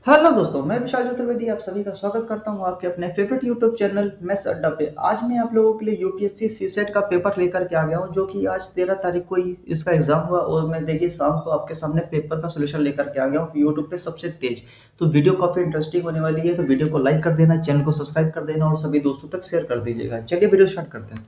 Hello दोस्तों, मैं विशाल चतुर्वेदी आप सभी का स्वागत करता हूं आपके अपने फेवरेट यूट्यूब चैनल मैथ्स अड्डा पे। आज मैं आप लोगों के लिए यूपीएससी सीसेट का पेपर लेकर के आ गया हूं, जो कि आज 13 तारीख को ही इसका एग्जाम हुआ और मैं देखिए शाम को आपके सामने पेपर का सोल्यूशन लेकर के आ गया हूं यूट्यूब पे सबसे तेज। तो वीडियो काफी इंटरेस्टिंग होने वाली है, तो वीडियो को लाइक कर देना, चैनल को सब्सक्राइब कर देना और सभी दोस्तों तक शेयर कर दीजिएगा। चलिए वीडियो स्टार्ट करते हैं।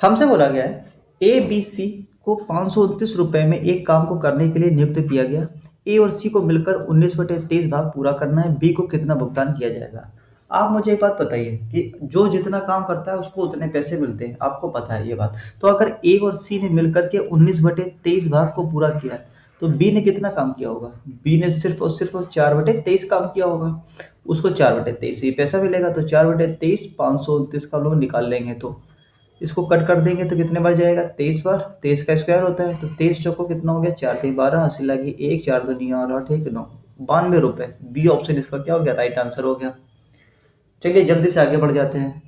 हमसे बोला गया है ए बी सी को 529 रुपए में एक काम को करने के लिए नियुक्त किया गया। ए और सी को मिलकर 19/23 भाग पूरा करना है। बी को कितना भुगतान किया जाएगा? आप मुझे एक बात बताइए कि जो जितना काम करता है उसको उतने पैसे मिलते हैं, आपको पता है ये बात। तो अगर ए और सी ने मिलकर के 19/23 भाग को पूरा किया तो बी ने कितना काम किया होगा? बी ने सिर्फ और सिर्फ 4/23 काम किया होगा। उसको 4/23 ही पैसा मिलेगा। तो 4/23 529 का लोग निकाल लेंगे तो इसको कट कर देंगे तो कितने बार जाएगा? 23 बार। 23 का स्क्वायर होता है तो 23 चौको कितना हो गया? 4×3 = 12, हंसी लगी 1, 4 दूनी 8, 1 9, 92 रुपए। बी ऑप्शन इसका क्या हो गया? राइट आंसर हो गया। चलिए जल्दी से आगे बढ़ जाते हैं।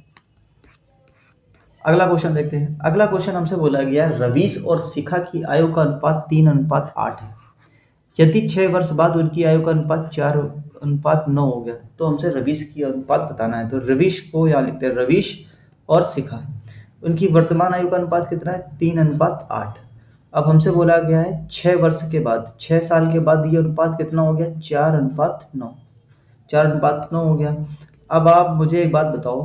अगला क्वेश्चन देखते हैं। अगला क्वेश्चन हमसे बोला गया रवीश और शिखा की आयु का अनुपात 3:8 है। यदि 6 वर्ष बाद उनकी आयु का अनुपात 4:9 हो गया तो हमसे रवीश की अनुपात बताना है। तो रवीश को यहाँ लिखते हैं, रवीश और शिखा, उनकी वर्तमान आयु का अनुपात कितना है? 3:8। अब हमसे बोला गया है 6 वर्ष के बाद, 6 साल के बाद ये अनुपात कितना हो गया? 4:9। 4:9 हो गया। अब आप मुझे एक बात बताओ,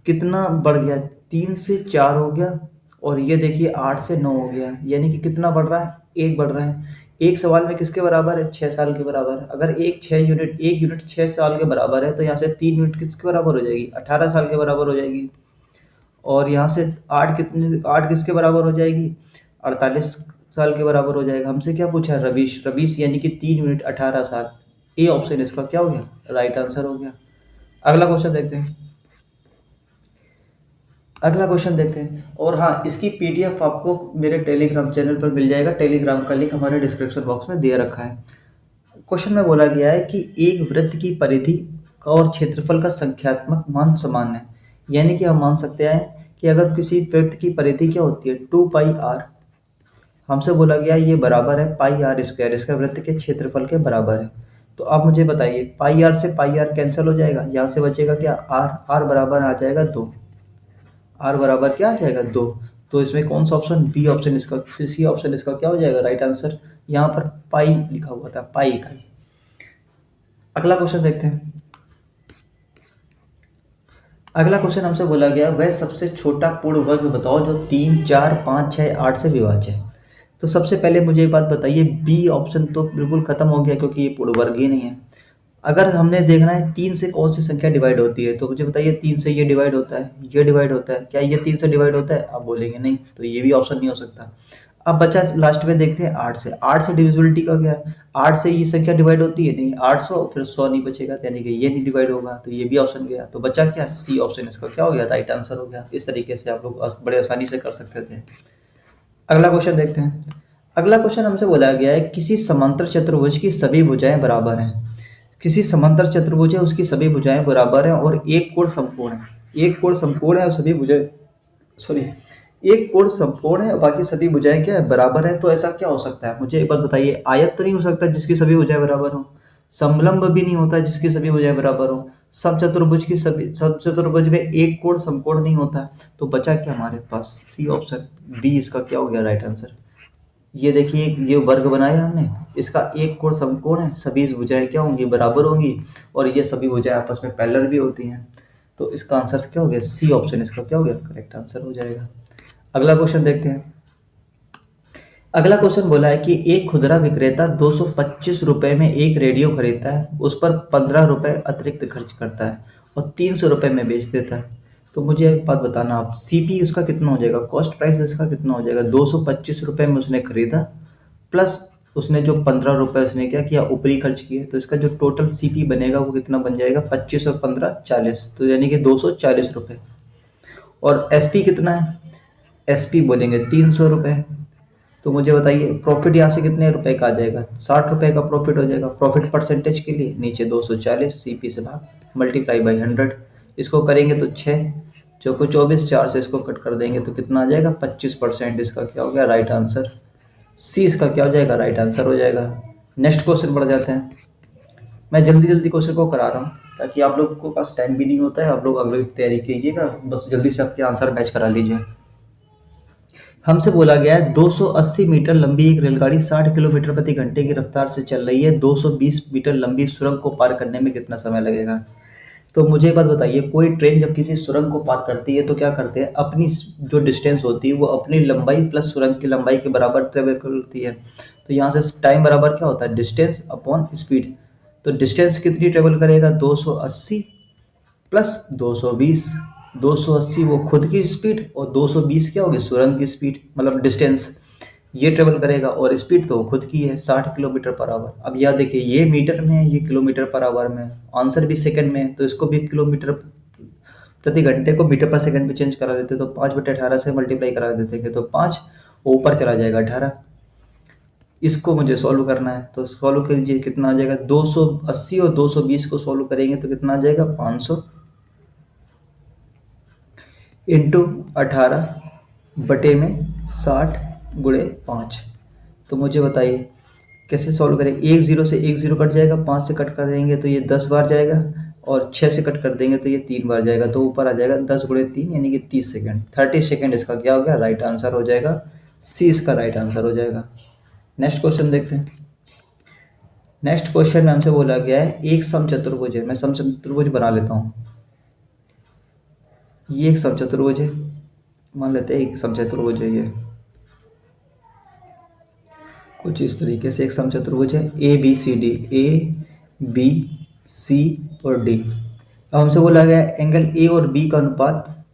कितना बढ़ गया? 3 से 4 हो गया और ये देखिए 8 से 9 हो गया, यानी कि कितना बढ़ रहा है? 1 बढ़ रहा है। एक सवाल में किसके बराबर है? 6 साल के बराबर। अगर एक यूनिट 6 साल के बराबर है तो यहाँ से 3 यूनिट किसके बराबर हो जाएगी? 18 साल के बराबर हो जाएगी। और यहाँ से 8 किसके बराबर हो जाएगी? 48 साल के बराबर हो जाएगा। हमसे क्या पूछा है? रवीश। रवीश यानी कि 3 यूनिट 18 साल। ए ऑप्शन इसका क्या हो गया? राइट आंसर हो गया। अगला क्वेश्चन देखते हैं। अगला क्वेश्चन देखते हैं। और हाँ, इसकी पीडीएफ आपको मेरे टेलीग्राम चैनल पर मिल जाएगा। टेलीग्राम का लिंक हमारे डिस्क्रिप्शन बॉक्स में दे रखा है। क्वेश्चन में बोला गया है कि एक वृत्त की परिधि का और क्षेत्रफल का संख्यात्मक मान समान है। यानी कि हम मान सकते हैं कि अगर किसी वृत्त की परिधि क्या होती है? 2πr। हमसे बोला गया ये बराबर है πr², इसका वृत्त के क्षेत्रफल के बराबर है। तो आप मुझे बताइए, πr से πr कैंसिल हो जाएगा, यहाँ से बचेगा क्या? r बराबर आ जाएगा 2। r बराबर क्या आ जाएगा? 2। तो इसमें कौन सा ऑप्शन? बी ऑप्शन इसका, सी ऑप्शन इसका क्या हो जाएगा? Right answer. यहाँ पर पाई लिखा हुआ था, पाई इकाई। अगला क्वेश्चन देखते हैं। अगला क्वेश्चन हमसे बोला गया वह सबसे छोटा पूर्ण वर्ग बताओ जो 3, 4, 5, 6, 8 से विभाज्य है। तो सबसे पहले मुझे एक बात बताइए, बी ऑप्शन तो बिल्कुल खत्म हो गया क्योंकि ये पूर्ण वर्ग ही नहीं है। अगर हमने देखना है 3 से कौन सी संख्या डिवाइड होती है, तो मुझे बताइए 3 से ये डिवाइड होता है, ये डिवाइड होता है, क्या ये 3 से डिवाइड होता है? आप बोलेंगे नहीं, तो ये भी ऑप्शन नहीं हो सकता। अब बचा लास्ट में देखते हैं 8 से। 8 से डिविजिबिलिटी का क्या है? 8 से ये संख्या डिवाइड होती है नहीं, 800 फिर 100 नहीं बचेगा, यानी कि ये नहीं डिवाइड होगा, तो ये भी ऑप्शन गया। तो बचा क्या? सी ऑप्शन इसका क्या हो गया? राइट आंसर हो गया। इस तरीके से आप लोग बड़े आसानी से कर सकते थे। अगला क्वेश्चन देखते हैं। अगला क्वेश्चन हमसे बोला गया है किसी समांतर चतुर्भुज की सभी भुजाएं बराबर हैं। किसी समांतर चतुर्भुज है, उसकी सभी भुजाएं बराबर हैं और एक कोण समकोण है। एक कोण समकोण है और सभी भुजाएं, सॉरी, एक कोण समकोण है और बाकी सभी भुजाएं क्या है? बराबर है। तो ऐसा क्या हो सकता है? मुझे एक बात बताइए, आयत तो नहीं हो सकता जिसकी सभी भुजाएं बराबर हो, समलंब भी नहीं होता जिसकी सभी भुजाएं बराबर हो, सब चतुर्भुज में एक कोण समकोण नहीं होता। तो बचा क्या हमारे पास? सी ऑप्शन, बी इसका क्या हो गया? Right answer. ये देखिए ये वर्ग बनाया हमने, इसका एक कोण समकोण है, सभी भुजाएं क्या होंगी? बराबर होंगी और ये सभी भुजाएं आपस में पैरेलल भी होती हैं। तो इसका आंसर क्या हो गया? सी ऑप्शन इसका क्या हो गया? करेक्ट आंसर हो जाएगा। अगला क्वेश्चन देखते हैं। अगला क्वेश्चन बोला है कि एक खुदरा विक्रेता 225 रुपए में एक रेडियो खरीदता है, उस पर 15 रुपए अतिरिक्त खर्च करता है और 300 रुपए में बेच देता है। तो मुझे एक बात बताना आप, सीपी उसका कितना हो जाएगा? कॉस्ट प्राइस इसका कितना हो जाएगा? 225 रुपए में उसने खरीदा, प्लस उसने जो 15 रुपए उसने क्या किया? ऊपरी खर्च किए। तो इसका जो टोटल सीपी बनेगा वो कितना बन जाएगा? 25 और 15 40, तो यानी कि 240 रुपए। और एसपी कितना है? एसपी बोलेंगे 300 रुपए। तो मुझे बताइए प्रॉफिट यहाँ से कितने रुपए का आ जाएगा? 60 रुपए का प्रॉफिट हो जाएगा। प्रॉफिट परसेंटेज के लिए नीचे 240 सीपी से भाग मल्टीप्लाई बाई 100। इसको करेंगे तो 6 चौको 24, 4 से इसको कट कर देंगे तो कितना आ जाएगा? 25%। इसका क्या हो गया? Right answer. सी इसका क्या हो जाएगा? राइट आंसर हो जाएगा। नेक्स्ट क्वेश्चन बढ़ जाते हैं। मैं जल्दी जल्दी क्वेश्चन को करा रहा हूँ ताकि आप लोग को पास टाइम भी नहीं होता है, आप लोग अगली तैयारी कीजिएगा, बस जल्दी से आपके आंसर मैच करा लीजिए। हमसे बोला गया है 280 मीटर लंबी एक रेलगाड़ी 60 किलोमीटर प्रति घंटे की रफ्तार से चल रही है, 220 मीटर लंबी सुरंग को पार करने में कितना समय लगेगा। तो मुझे एक बात बताइए, कोई ट्रेन जब किसी सुरंग को पार करती है तो क्या करते हैं, अपनी जो डिस्टेंस होती है वो अपनी लंबाई प्लस सुरंग की लंबाई के बराबर ट्रेवल करती है। तो यहाँ से टाइम बराबर क्या होता है, डिस्टेंस अपॉन स्पीड। तो डिस्टेंस कितनी ट्रेवल करेगा, 280 प्लस 220। 280 वो खुद की स्पीड और 220 क्या होगी, सुरंग की स्पीड, मतलब डिस्टेंस ये ट्रेवल करेगा, और स्पीड तो खुद की है 60 किलोमीटर पर आवर। अब यह देखिए, ये मीटर में है, ये किलोमीटर पर आवर में है, आंसर भी सेकंड में है, तो इसको भी किलोमीटर प्रति घंटे को मीटर पर सेकंड पे चेंज करा देते तो 5/18 से मल्टीप्लाई करा देते तो 5 ऊपर चला जाएगा 18। इसको मुझे सॉल्व करना है, तो सॉल्व कीजिए, कितना आ जाएगा, 280 और 220 को सॉल्व करेंगे तो कितना आ जाएगा, 500 इंटू 18/60 × 5। तो मुझे बताइए कैसे सॉल्व करें। एक जीरो से एक जीरो कट जाएगा, 5 से कट कर देंगे तो ये 10 बार जाएगा, और 6 से कट कर देंगे तो ये 3 बार जाएगा, तो ऊपर आ जाएगा 10 × 3 यानी कि 30 सेकेंड। 30 सेकेंड इसका क्या हो गया, राइट आंसर हो जाएगा, सी इसका राइट आंसर हो जाएगा। नेक्स्ट क्वेश्चन देखते हैं। नेक्स्ट क्वेश्चन में हमसे बोला गया है एक समचतुर्भुज है, मैं समचतुर्भुज बना लेता हूँ। ये एक समचतुर्भुज है, मान लेते हैं एक समचतुर्भुज है, ये कुछ इस तरीके से एक समचतुर्भुज है, A B C D, A B C और डी। अब हमसे बोला गया एंगल ए और बी का अनुपात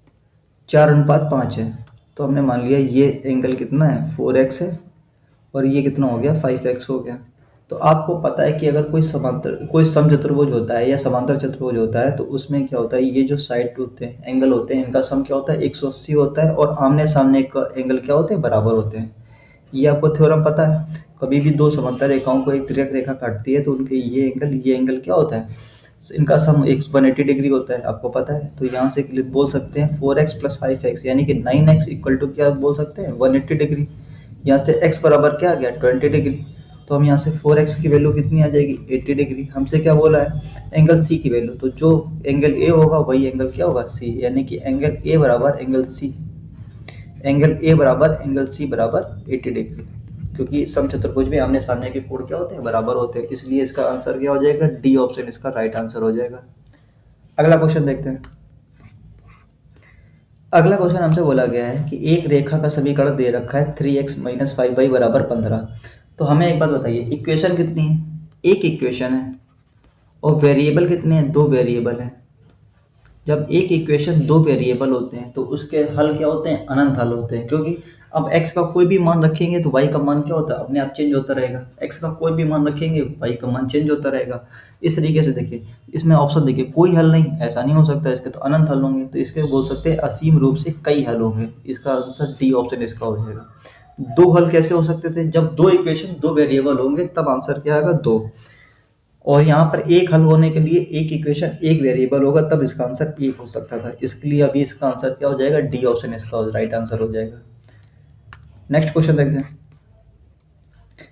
4:5 है। तो हमने मान लिया ये एंगल कितना है, 4x है, और ये कितना हो गया, 5x हो गया। तो आपको पता है कि अगर कोई समचतुर्भुज होता है या समांतर चतुर्भुज होता है तो उसमें क्या होता है, ये जो साइड होते हैं, एंगल होते हैं, इनका सम क्या होता है, 180 होता है, और आमने सामने का एंगल क्या होते हैं, बराबर होते हैं। ये आपको थ्योरम पता है, कभी भी दो समांतर रेखाओं को एक तिर्यक रेखा काटती है तो उनके ये एंगल क्या होता है, इनका सम 180 डिग्री होता है, आपको पता है। तो यहाँ से बोल सकते हैं 4x + 5x यानी कि 9x = क्या बोल सकते हैं, 180 डिग्री। यहाँ से x बराबर क्या आ गया, 20 डिग्री। तो हम यहाँ से 4x की वैल्यू कितनी आ जाएगी, 80 डिग्री। हमसे क्या बोला है, एंगल C की वैल्यू, तो जो एंगल A होगा वही एंगल क्या होगा, C, यानी कि एंगल A बराबर एंगल C, एंगल A बराबर एंगल C बराबर 80 डिग्री, क्योंकि समचतुर्भुज में आमने सामने के कोण क्या होते हैं, बराबर होते हैं, इसलिए इसका आंसर क्या हो जाएगा, डी ऑप्शन इसका राइट आंसर हो जाएगा। अगला क्वेश्चन देखते हैं। अगला क्वेश्चन हमसे बोला गया है कि एक रेखा का समीकरण दे रखा है 3x - 5y = 15। तो हमें एक बात बताइए, इक्वेशन कितनी है, एक इक्वेशन है, और वेरिएबल कितने हैं, दो वेरिएबल है। जब एक इक्वेशन दो वेरिएबल होते हैं तो उसके हल क्या होते हैं, अनंत हल होते हैं, क्योंकि अब x का कोई भी मान रखेंगे तो y का मान क्या होता है, अपने आप चेंज होता रहेगा। x का कोई भी मान रखेंगे y का मान चेंज होता रहेगा। इस तरीके से देखिए, इसमें ऑप्शन देखिए, कोई हल नहीं, ऐसा नहीं हो सकता, इसके तो अनंत हल होंगे, तो इसके बोल सकते हैं असीम रूप से कई हल होंगे। इसका आंसर डी ऑप्शन इसका हो जाएगा। दो हल कैसे हो सकते थे, जब दो इक्वेशन दो वेरिएबल होंगे तब आंसर क्या आएगा, दो। और यहाँ पर एक हल होने के लिए एक इक्वेशन एक वेरिएबल होगा, तब इसका आंसर एक हो सकता था। इसके लिए अभी इसका आंसर क्या हो जाएगा, डी ऑप्शन इसका राइट आंसर हो जाएगा। नेक्स्ट क्वेश्चन देखते हैं।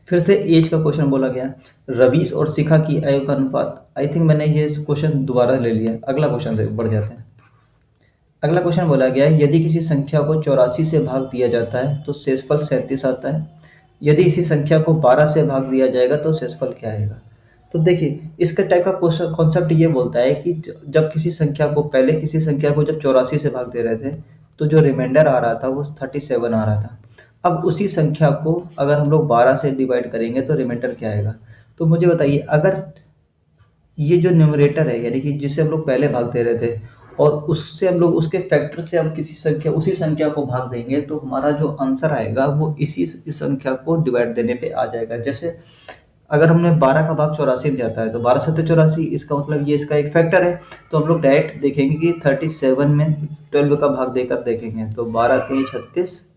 फिर से एज का क्वेश्चन बोला गया, रवीश और शिखा की आयु का अनुपात। आई थिंक मैंने ये क्वेश्चन दोबारा ले लिया, अगला क्वेश्चन से बढ़ जाते हैं। अगला क्वेश्चन बोला गया है, यदि किसी संख्या को 84 से भाग दिया जाता है तो शेषफल 37 आता है। यदि इसी संख्या को 12 से भाग दिया जाएगा तो शेषफल क्या आएगा। तो देखिए, इसका टाइप का कॉन्सेप्ट ये बोलता है कि जब किसी संख्या को, पहले किसी संख्या को जब 84 से भाग दे रहे थे तो जो रिमाइंडर आ रहा था वो 37 आ रहा था। अब उसी संख्या को अगर हम लोग 12 से डिवाइड करेंगे तो रिमाइंडर क्या आएगा। तो मुझे बताइए, अगर ये जो न्यूमरेटर है, यानी कि जिससे हम लोग पहले भाग दे रहे थे, और उससे हम लोग उसके फैक्टर से हम उसी संख्या को भाग देंगे तो हमारा जो आंसर आएगा वो इसी संख्या को डिवाइड देने पे आ जाएगा। जैसे अगर हमने 12 का भाग 84 में जाता है तो 12 7 84, इसका मतलब ये इसका एक फैक्टर है। तो हम लोग डायरेक्ट देखेंगे कि 37 में 12 का भाग देकर देखेंगे तो 12 3 36,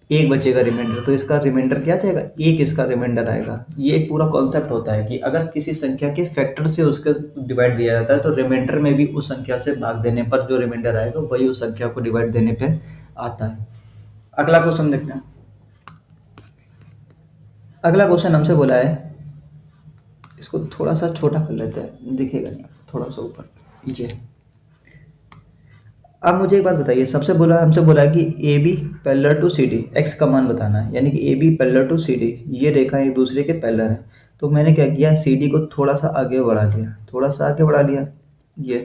एक बचेगा रिमाइंडर, तो इसका रिमाइंडर क्या जाएगा, एक इसका रिमाइंडर आएगा। ये एक पूरा कॉन्सेप्ट होता है कि अगर किसी संख्या के फैक्टर से उसके डिवाइड दिया जाता है तो रिमाइंडर में भी उस संख्या से भाग देने पर जो रिमाइंडर आएगा वही उस संख्या को डिवाइड देने पे आता है। अगला क्वेश्चन देखते हैं। अगला क्वेश्चन हमसे बोला है, इसको थोड़ा सा छोटा कर लेते हैं, दिखेगा नहीं, थोड़ा सा ऊपर ये। अब मुझे एक बात बताइए, सबसे बोला हमसे बोला है कि A B parallel to C D, X का मान बताना है, यानी कि A B parallel to C D, ये रेखा एक दूसरे के पैरेलल है। तो मैंने क्या किया, सी डी को थोड़ा सा आगे बढ़ा लिया, थोड़ा सा आगे बढ़ा लिया ये।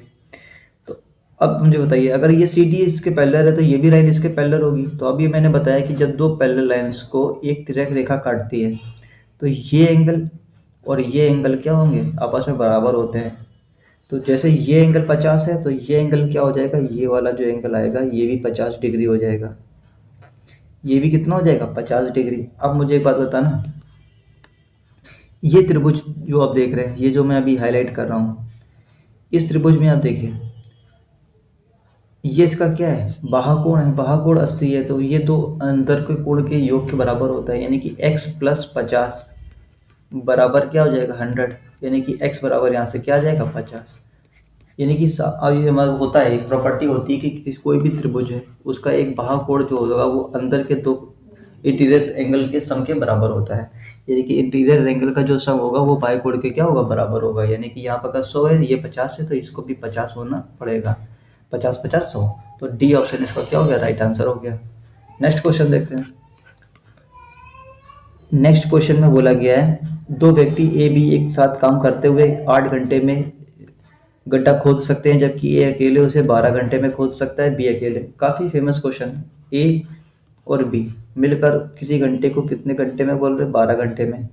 तो अब मुझे बताइए, अगर ये सी डी इसके पैरेलल है तो ये भी लाइन इसके पैरेलल होगी। तो अभी मैंने बताया कि जब दो पैरेलल लाइंस को एक तिर्यक रेखा काटती है तो ये एंगल और ये एंगल क्या होंगे, आपस में बराबर होते हैं। तो जैसे ये एंगल 50 है तो ये एंगल क्या हो जाएगा, ये वाला जो एंगल आएगा ये भी 50 डिग्री हो जाएगा, ये भी कितना हो जाएगा, 50 डिग्री। अब मुझे एक बात बताना, ये त्रिभुज जो आप देख रहे हैं, ये जो मैं अभी हाईलाइट कर रहा हूँ, इस त्रिभुज में आप देखिए, ये इसका क्या है, बाहुकोण है, बाहुकोण 80 है, तो ये दो अंदर के कोण के योग के बराबर होता है, यानी कि x प्लस 50 बराबर क्या हो जाएगा 100, यानी कि x बराबर यहाँ से क्या आ जाएगा 50। यानी कि अब ये हमारा होता है, एक प्रॉपर्टी होती है कि कोई भी त्रिभुज है उसका एक बाहुकोण जो होगा वो अंदर के दो इंटीरियर एंगल के सम के बराबर होता है। यानी कि इंटीरियर एंगल का जो सम होगा वो बाहुकोण के क्या होगा, बराबर होगा। यानी कि यहाँ पर अगर 100 है, ये 50 है, तो इसको भी 50 होना पड़ेगा, 50 50 100। तो डी ऑप्शन इसका क्या हो गया, राइट आंसर हो गया। नेक्स्ट क्वेश्चन देखते हैं। नेक्स्ट क्वेश्चन में बोला गया है, दो व्यक्ति ए बी एक साथ काम करते हुए 8 घंटे में गड्ढा खोद सकते हैं, जबकि ए अकेले उसे 12 घंटे में खोद सकता है, बी अकेले। काफ़ी फेमस क्वेश्चन। ए और बी मिलकर किसी घंटे को कितने घंटे में बोल रहे हैं, 12 घंटे में।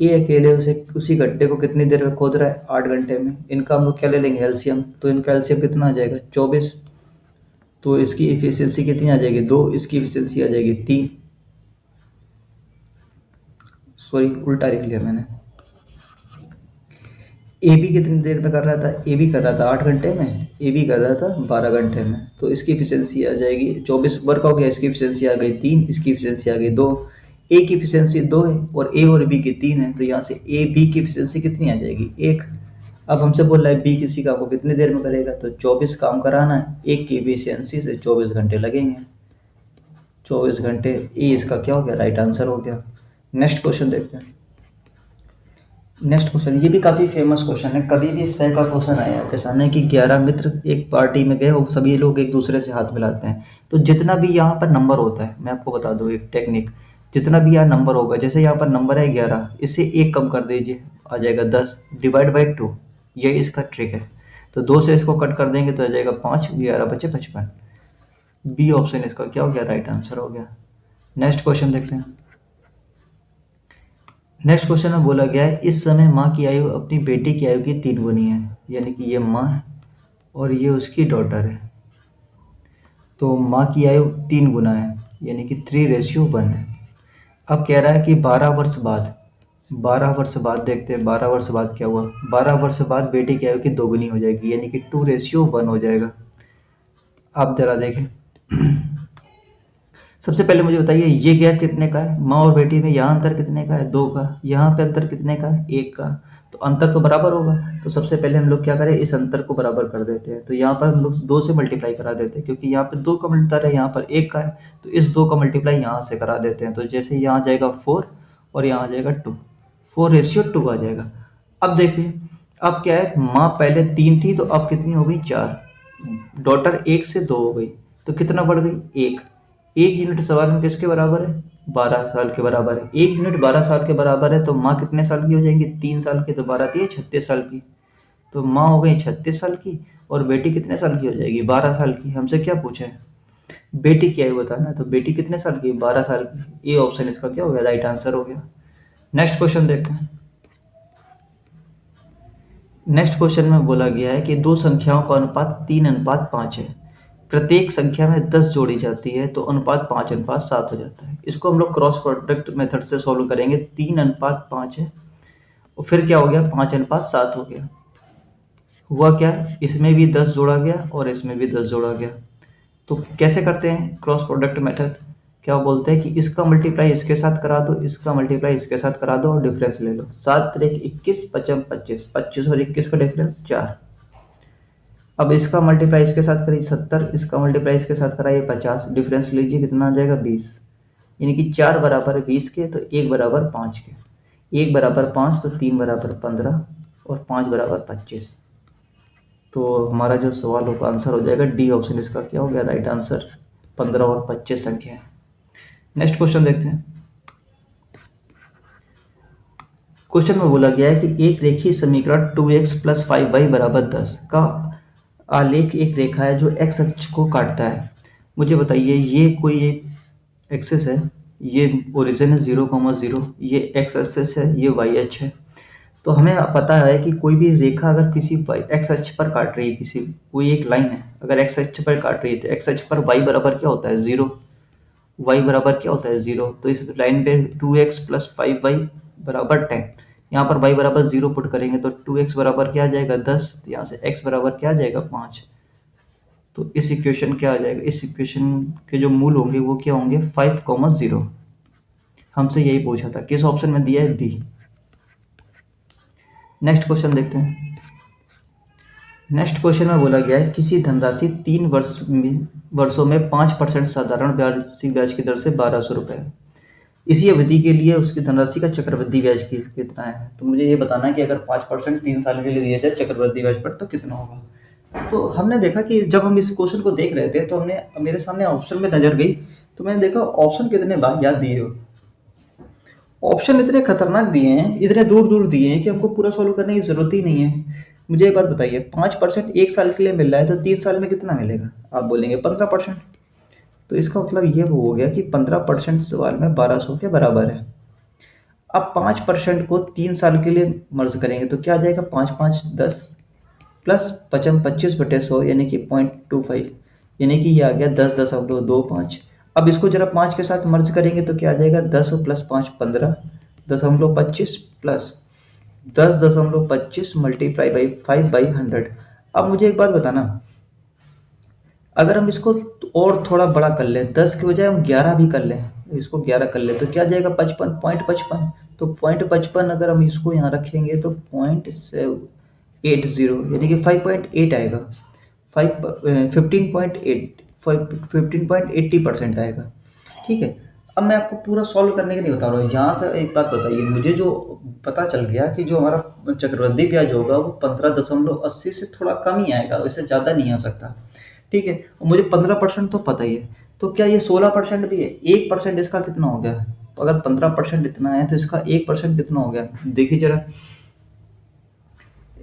ए अकेले उसे उसी गड्ढे को कितनी देर में खोद रहा है, 8 घंटे में। इनका हम लोग क्या ले लेंगे, एलसीएम। तो इनका एलसीएम कितना आ जाएगा, 24। तो इसकी इफिशियंसी कितनी आ जाएगी, 2। इसकी इफिशियंसी आ जाएगी 3। सॉरी, उल्टा लिख लिया मैंने। ए बी कितनी देर में कर रहा था, ए बी कर रहा था 8 घंटे में, ए बी कर रहा था 12 घंटे में। तो इसकी इफिशियंसी आ जाएगी 24 वर्क हो गया, इसकी इफिशियंसी आ गई 3, इसकी इफिशियंसी आ गई 2। ए की इफिशियंसी 2 है और ए और बी की 3 है, तो यहाँ से ए बी की इफिशियंसी कितनी आ जाएगी, 1। अब हमसे बोल रहा है बी किसी काम को कितनी देर में करेगा, तो 24 काम कराना है, एक की इफिशियंसी से 24 घंटे लगेंगे, 24 घंटे। ए इसका क्या हो गया, राइट आंसर हो गया। नेक्स्ट क्वेश्चन देखते हैं। नेक्स्ट क्वेश्चन, ये भी काफ़ी फेमस क्वेश्चन है, कभी भी इस तरह का क्वेश्चन आया आपके सामने कि 11 मित्र एक पार्टी में गए और सभी लोग एक दूसरे से हाथ मिलाते हैं। तो जितना भी यहाँ पर नंबर होता है, मैं आपको बता दूँ एक टेक्निक, जितना भी यहाँ नंबर होगा, जैसे यहाँ पर नंबर है 11, इससे एक कम कर दीजिए, आ जाएगा 10, डिवाइड बाई 2, ये इसका ट्रिक है। तो 2 से इसको कट कर देंगे तो आ जाएगा 5, 11 बचे 55। बी ऑप्शन इसका क्या हो गया, राइट आंसर हो गया। नेक्स्ट क्वेश्चन देखते हैं। नेक्स्ट क्वेश्चन में बोला गया है, इस समय माँ की आयु अपनी बेटी की आयु की 3 गुनी है, यानी कि ये माँ है और ये उसकी डॉटर है। तो माँ की आयु 3 गुना है, यानी कि 3:1 है। अब कह रहा है कि 12 वर्ष बाद, 12 वर्ष बाद देखते हैं 12 वर्ष बाद क्या हुआ। 12 वर्ष बाद बेटी की आयु की 2 गुनी हो जाएगी, यानी कि 2:1 हो जाएगा। आप जरा देखें। सबसे पहले मुझे बताइए, ये गैप कितने का है, माँ और बेटी में यहाँ अंतर कितने का है, 2 का। यहाँ पे अंतर कितने का है, 1 का। तो अंतर तो बराबर होगा, तो सबसे पहले हम लोग क्या करें, इस अंतर को बराबर कर देते हैं। तो यहाँ पर हम लोग 2 से मल्टीप्लाई करा देते हैं, क्योंकि यहाँ पे 2 का अंतर है, यहाँ पर 1 का है। तो इस 2 का मल्टीप्लाई यहाँ से करा देते हैं। तो जैसे यहाँ आ जाएगा 4 और यहाँ आ जाएगा 2, 4:2 आ जाएगा। अब देखिए, अब क्या है, माँ पहले 3 थी तो अब कितनी हो गई, 4। डॉटर 1 से 2 हो गई, तो कितना बढ़ गई, 1। 1 यूनिट सवाल में किसके बराबर है, 12 साल के बराबर है। 1 यूनिट 12 साल के बराबर है, तो माँ कितने साल की हो जाएंगी, 3 साल की। तो 12 3 36 साल की। तो माँ हो गई 36 साल की और बेटी कितने साल की हो जाएगी, 12 साल की। हमसे क्या पूछा है, बेटी की आयु बताना है, तो बेटी कितने साल की, 12 साल की। ए ऑप्शन इसका क्या हो गया, राइट आंसर हो गया। नेक्स्ट क्वेश्चन देखते हैं। नेक्स्ट क्वेश्चन में बोला गया है कि दो संख्याओं का अनुपात 3:5 है, प्रत्येक संख्या में 10 जोड़ी जाती है तो अनुपात 5:7 हो जाता है। इसको हम लोग क्रॉस प्रोडक्ट मेथड से सॉल्व करेंगे। 3:5 है और फिर क्या हो गया, 5:7 हो गया। हुआ क्या, इसमें भी 10 जोड़ा गया और इसमें भी 10 जोड़ा गया। तो कैसे करते हैं क्रॉस प्रोडक्ट मेथड, क्या बोलते हैं कि इसका मल्टीप्लाई इसके साथ करा दो, इसका मल्टीप्लाई इसके साथ करा दो और डिफरेंस ले लो। 7 3 21, 5 25, 25 और 21 का डिफरेंस 4। अब इसका मल्टीप्लाई इसके साथ करिए 70, इसका मल्टीप्लाई इसके साथ कराइए 50, डिफरेंस लीजिए कितना आ जाएगा 20। यानी कि 4 बराबर है 20 के, तो 1 बराबर 5 के। 1 बराबर 5 तो 3 बराबर 15 और 5 बराबर 25। तो हमारा जो सवाल होगा आंसर हो जाएगा डी ऑप्शन, इसका क्या हो गया राइट आंसर, 15 और 25 संख्या है। नेक्स्ट क्वेश्चन देखते हैं। क्वेश्चन में बोला गया है कि एक रेखीय समीकरण 2x प्लस 5y बराबर 10 का आलेख एक रेखा है जो x अक्ष को काटता है। मुझे बताइए ये कोई एक एक्सिस है, ये ओरिजिन है 0,0, ये x एक्सिस है, ये y अक्ष है। तो हमें पता है कि कोई भी रेखा अगर किसी x अक्ष पर काट रही है, किसी कोई एक लाइन है अगर x अक्ष पर काट रही है तो x अक्ष पर y बराबर क्या होता है 0, y बराबर क्या होता है 0। तो इस लाइन पे 2x प्लस 5y बराबर 10, यहाँ पर y बराबर 0 पुट करेंगे तो 2x बराबर क्या आ जाएगा 10, तो यहाँ से x बराबर क्या आ जाएगा 5। तो इस इक्वेशन क्या आ जाएगा, इस इक्वेशन के जो मूल होंगे वो क्या होंगे 5,0। हमसे यही पूछा था, किस ऑप्शन में दिया है बी। नेक्स्ट क्वेश्चन देखते हैं। नेक्स्ट क्वेश्चन में बोला गया है किसी धनराशि 3 वर्षों में 5% साधारण वार्षिक ब्याज की दर से 1200 रुपये है। इसी अवधि के लिए उसकी धनराशि का चक्रवृद्धि ब्याज कितना है। तो मुझे ये बताना है कि अगर 5% 3 साल के लिए दिया जाए चक्रवृद्धि ब्याज पर तो कितना होगा। तो हमने देखा कि जब हम इस क्वेश्चन को देख रहे थे तो हमने मेरे सामने ऑप्शन में नजर गई, तो मैंने देखा ऑप्शन कितने याद दिए हो, ऑप्शन इतने खतरनाक दिए हैं, इतने दूर दूर दिए हैं कि हमको पूरा सॉल्व करने की जरूरत ही नहीं है। मुझे एक बात बताइए, 5% एक साल के लिए मिल रहा है तो 3 साल में कितना मिलेगा, आप बोलेंगे 15%। तो इसका मतलब ये हो गया कि 15% सवाल में 1200 के बराबर है। अब 5% को 3 साल के लिए मर्ज करेंगे तो क्या आ जाएगा 5 5 10 प्लस 25/100 यानी कि 0.25, यानी कि ये आ गया 10.25। अब इसको जरा 5 के साथ मर्ज करेंगे तो क्या आ जाएगा 10 प्लस 5 15.25 प्लस 10.25 मल्टीप्लाई बाई 5/100। अब मुझे एक बात बताना, अगर हम इसको और थोड़ा बड़ा कर लें, 10 के बजाय हम 11 भी कर लें, इसको 11 कर लें तो क्या जाएगा 55.55। तो 0.55 अगर हम इसको यहाँ रखेंगे तो 0.80 यानी कि 5.8 आएगा, 15.80% आएगा। ठीक है, अब मैं आपको पूरा सॉल्व करने के लिए बता रहा हूँ। यहाँ तक एक बात बताइए, मुझे जो पता चल गया कि जो हमारा चक्रवृद्धि ब्याज होगा वो 15.80 से थोड़ा कम ही आएगा, इससे ज़्यादा नहीं आ सकता। ठीक है, मुझे 15% तो पता ही है, तो क्या ये 16% भी है, 1% इसका कितना हो गया। तो अगर 15% इतना है तो इसका 1% कितना हो गया, देखिए जरा,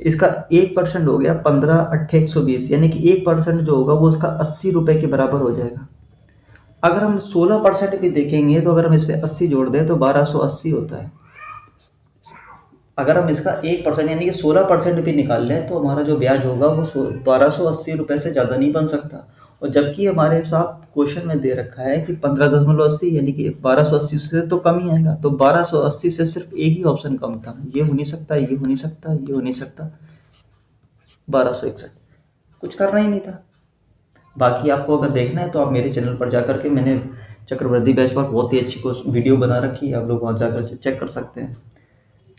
इसका 1% हो गया 15/8 यानी कि 1% जो होगा वो इसका 80 रुपए के बराबर हो जाएगा। अगर हम 16% भी देखेंगे तो अगर हम इस पर 80 जोड़ दें तो 1280 होता है। अगर हम इसका 1% यानी कि 16% भी निकाल लें तो हमारा जो ब्याज होगा वो 1280 रुपये से ज़्यादा नहीं बन सकता। और जबकि हमारे साथ क्वेश्चन में दे रखा है कि 15.80 यानी कि 1280 से तो कम ही आएगा। तो 1280 से सिर्फ एक ही ऑप्शन कम था, ये हो नहीं सकता, ये हो नहीं सकता, ये हो नहीं सकता, 1261, कुछ करना ही नहीं था। बाकी आपको अगर देखना है तो आप मेरे चैनल पर जाकर के, मैंने चक्रवृद्धि ब्याज पर बहुत ही अच्छी वीडियो बना रखी है, आप लोग वहाँ जाकर चेक कर सकते हैं।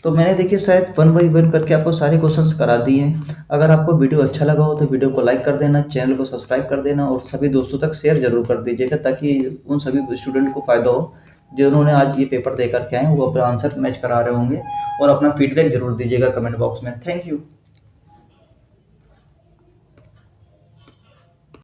तो मैंने देखिए शायद 1 बाई 1 करके आपको सारे क्वेश्चंस करा दिए हैं। अगर आपको वीडियो अच्छा लगा हो तो वीडियो को लाइक कर देना, चैनल को सब्सक्राइब कर देना और सभी दोस्तों तक शेयर जरूर कर दीजिएगा, ताकि उन सभी स्टूडेंट को फ़ायदा हो जिन्होंने आज ये पेपर दे करके आए, वो अपना आंसर मैच करा रहे होंगे। और अपना फीडबैक जरूर दीजिएगा कमेंट बॉक्स में। Thank you.